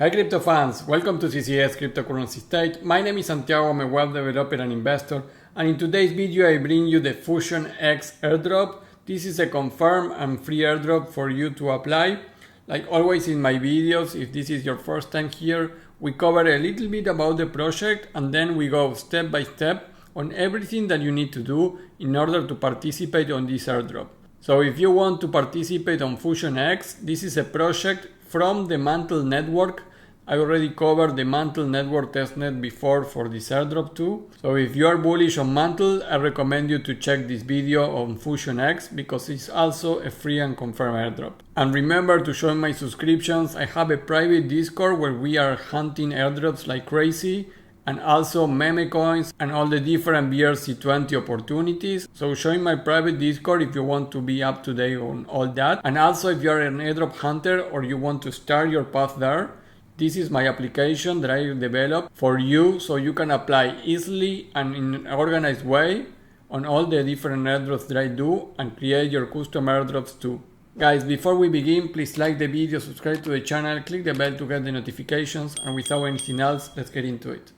Hi crypto fans, welcome to CCS Cryptocurrency Stage. My name is Santiago, I'm a web developer and investor, and in today's video I bring you the FuxionX airdrop. This is a confirmed and free airdrop for you to apply. Like always in my videos, if this is your first time here, we cover a little bit about the project and then we go step by step on everything that you need to do in order to participate on this airdrop. So if you want to participate on FuxionX, this is a project from the Mantle network. I already covered the Mantle network testnet before for this airdrop too. So if you are bullish on Mantle, I recommend you to check this video on FuxionX because it's also a free and confirmed airdrop. And remember to join my subscriptions. I have a private Discord where we are hunting airdrops like crazy, and also meme coins and all the different BRC20 opportunities. So join my private Discord if you want to be up to date on all that. And also if you're an airdrop hunter or you want to start your path there, this is my application that I developed for you so you can apply easily and in an organized way on all the different airdrops that I do and create your custom airdrops too. Guys, before we begin, please like the video, subscribe to the channel, click the bell to get the notifications, and without anything else, let's get into it.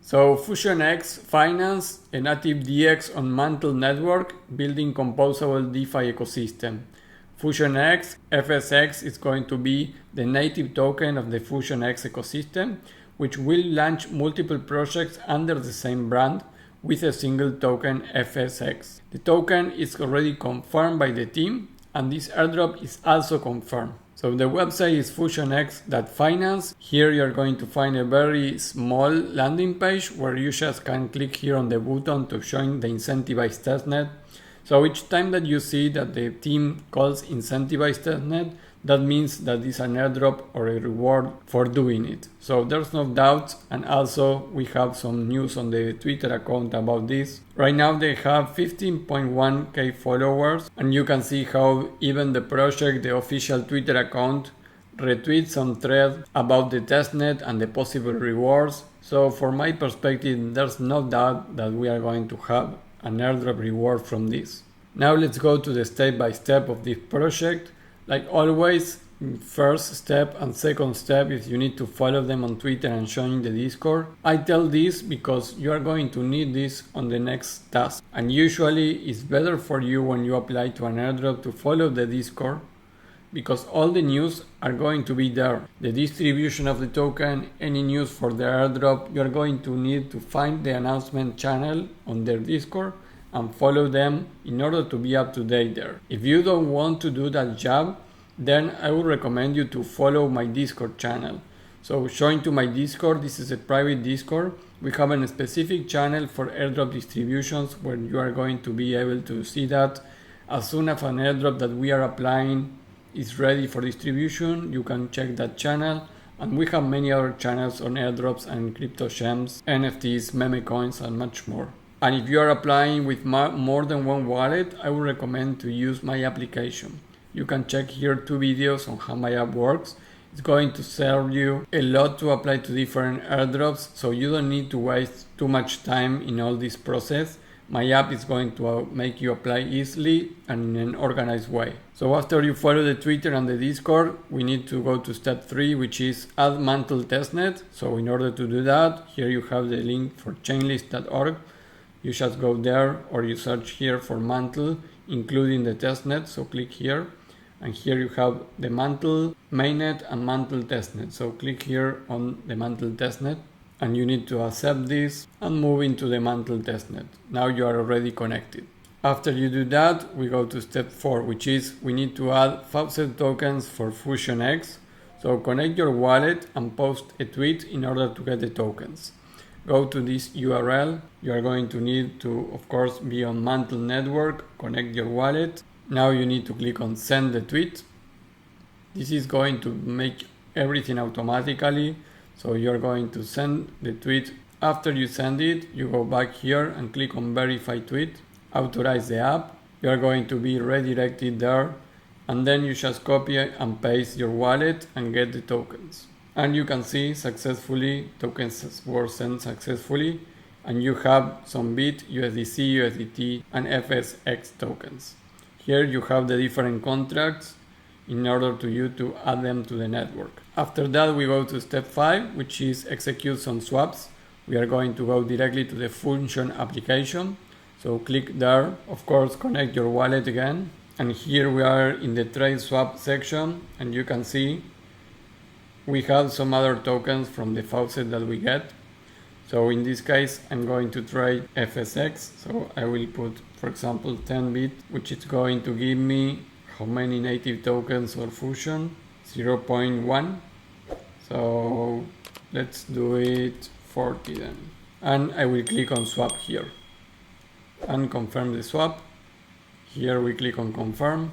So FuxionX finance a native DEX on Mantle network building composable DeFi ecosystem. FuxionX FSX is going to be the native token of the FuxionX ecosystem, which will launch multiple projects under the same brand with a single token FSX. The token is already confirmed by the team and this airdrop is also confirmed. So the website is FuxionX.finance. Here you're going to find a very small landing page where you just can click here on the button to join the incentivized testnet. So each time that you see that the team calls incentivized testnet, that means that it's an airdrop or a reward for doing it. So there's no doubt, and also we have some news on the Twitter account about this. Right now they have 15.1k followers, and you can see how even the project, the official Twitter account, retweets some thread about the testnet and the possible rewards. So from my perspective, there's no doubt that we are going to have an airdrop reward from this. Now let's go to the step by step of this project. Like always, first step and second step is you need to follow them on Twitter and join the Discord. I tell this because you are going to need this on the next task. And usually it's better for you when you apply to an airdrop to follow the Discord because all the news are going to be there. The distribution of the token, any news for the airdrop, you are going to need to find the announcement channel on their Discord and follow them in order to be up to date there. If you don't want to do that job, then I would recommend you to follow my Discord channel. So join to my Discord. This is a private Discord. We have a specific channel for airdrop distributions where you are going to be able to see that as soon as an airdrop that we are applying is ready for distribution, you can check that channel. And we have many other channels on airdrops and crypto gems, NFTs, meme coins, and much more. And if you are applying with more than one wallet, I would recommend to use my application. You can check here 2 videos on how my app works. It's going to serve you a lot to apply to different airdrops, so you don't need to waste too much time in all this process. My app is going to make you apply easily and in an organized way. So after you follow the Twitter and the Discord, we need to go to step 3, which is add Mantle testnet. So in order to do that, here you have the link for chainlist.org. You just go there or you search here for Mantle, including the testnet. So click here, and here you have the Mantle mainnet and Mantle testnet. So click here on the Mantle testnet, and you need to accept this and move into the Mantle testnet. Now you are already connected. After you do that, we go to step 4, which is we need to add faucet tokens for FuxionX. So connect your wallet and post a tweet in order to get the tokens. Go to this URL. You are going to need to, of course, be on Mantle network, connect your wallet. Now you need to click on send the tweet. This is going to make everything automatically. So you're going to send the tweet. After you send it, you go back here and click on verify tweet, authorize the app. You are going to be redirected there. And then you just copy and paste your wallet and get the tokens. And you can see successfully, tokens were sent successfully. and you have some BIT, USDC, USDT, and FSX tokens. Here you have the different contracts in order to you to add them to the network. After that, we go to step 5, which is execute some swaps. We are going to go directly to the Fuxion application. So click there, of course connect your wallet again. And here we are in the trade swap section, and you can see we have some other tokens from the faucet that we get. So in this case, I'm going to trade FSX. So I will put, for example, 10 BIT, which is going to give me how many native tokens or Fuxion? 0.1. So let's do it 40 then. And I will click on swap here and confirm the swap. Here we click on confirm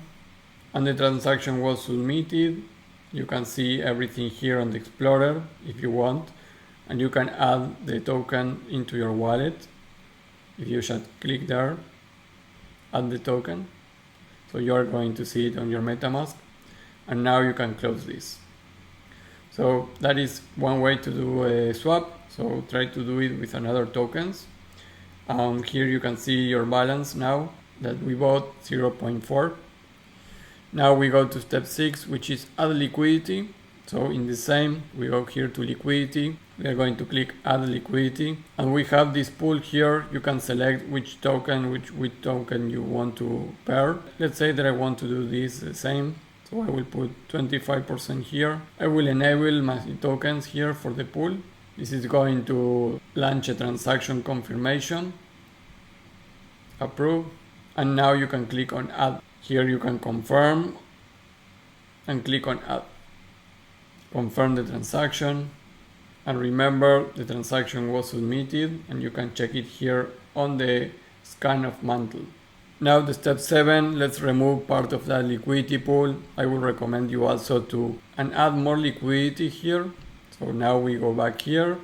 and the transaction was submitted. You can see everything here on the Explorer if you want, and you can add the token into your wallet. If you just click there, add the token. So you are going to see it on your MetaMask, and now you can close this. So that is one way to do a swap. So try to do it with another tokens. Here you can see your balance now that we bought 0.4. Now we go to step 6, which is add liquidity. So in the same, we go here to liquidity. We are going to click add liquidity, and we have this pool here. You can select which token you want to pair. Let's say that I want to do this the same. So I will put 25% here. I will enable my tokens here for the pool. This is going to launch a transaction confirmation. Approve. And now you can click on add. Here you can confirm and click on add. Confirm the transaction. And remember, the transaction was submitted, and you can check it here on the scan of Mantle. Now the step 7, let's remove part of that liquidity pool. I would recommend you also to add more liquidity here. So now we go back here.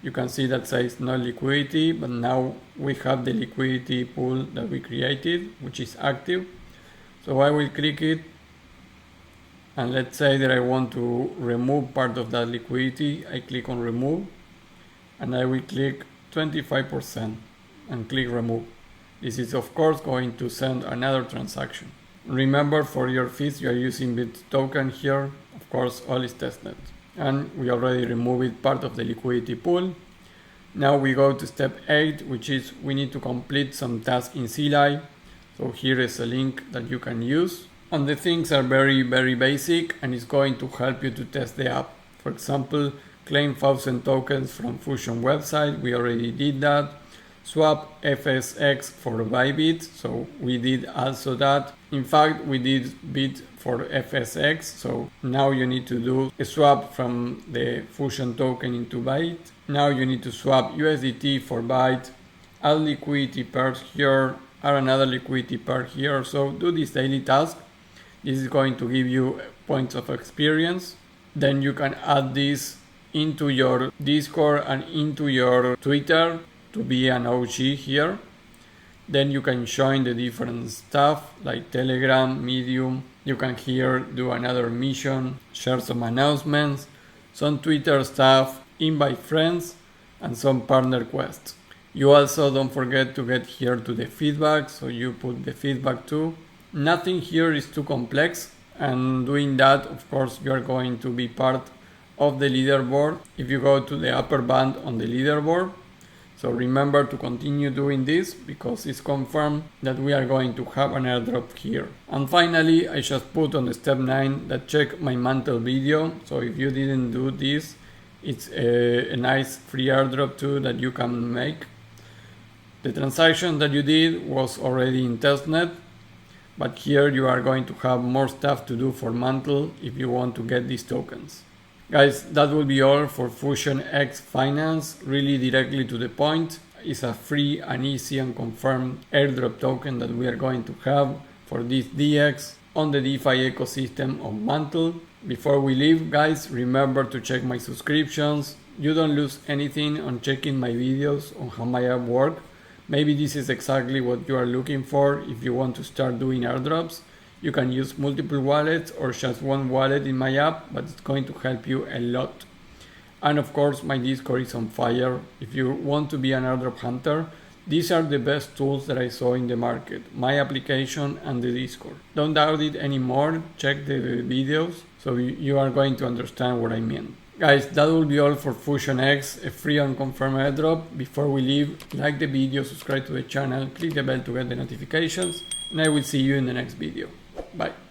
You can see that says no liquidity, but now we have the liquidity pool that we created, which is active. So I will click it, and let's say that I want to remove part of that liquidity. I click on remove, and I will click 25% and click remove. This is of course going to send another transaction. Remember, for your fees you are using BIT token here. Of course all is testnet. And we already removed part of the liquidity pool. Now we go to step 8, which is we need to complete some tasks in Zealy. So here is a link that you can use. And the things are very basic, and it's going to help you to test the app. For example, claim 1000 tokens from Fuxion website. We already did that. Swap FSX for Bybit. So we did also that. In fact, we did BIT for FSX. So now you need to do a swap from the Fuxion token into Byte. Now you need to swap USDT for Byte. Add liquidity pairs here. Add another liquidity pair here. So do this daily task. This is going to give you points of experience. Then you can add this into your Discord and into your Twitter to be an OG here. Then you can join the different stuff like Telegram, Medium. You can here do another mission, share some announcements, some Twitter stuff, invite friends, and some partner quests. You also don't forget to get here to the feedback, so you put the feedback too. Nothing here is too complex, and doing that, of course, you are going to be part of the leaderboard if you go to the upper band on the leaderboard. So remember to continue doing this because it's confirmed that we are going to have an airdrop here. And finally, I just put on the step 9 that check my Mantle video. So if you didn't do this, it's a nice free airdrop too that you can make. The transaction that you did was already in testnet, but here you are going to have more stuff to do for Mantle if you want to get these tokens. Guys, that will be all for FuxionX Finance. Really directly to the point. It's a free and easy and confirmed airdrop token that we are going to have for this DEX on the DeFi ecosystem of Mantle. Before we leave, guys, remember to check my subscriptions. You don't lose anything on checking my videos on how my app works. Maybe this is exactly what you are looking for if you want to start doing airdrops. You can use multiple wallets or just one wallet in my app, but it's going to help you a lot. And of course, my Discord is on fire. If you want to be an airdrop hunter, these are the best tools that I saw in the market, my application and the Discord. Don't doubt it anymore, check the videos so you are going to understand what I mean. Guys, that will be all for FuxionX, a free and confirmed airdrop. Before we leave, like the video, subscribe to the channel, click the bell to get the notifications, and I will see you in the next video. Bye.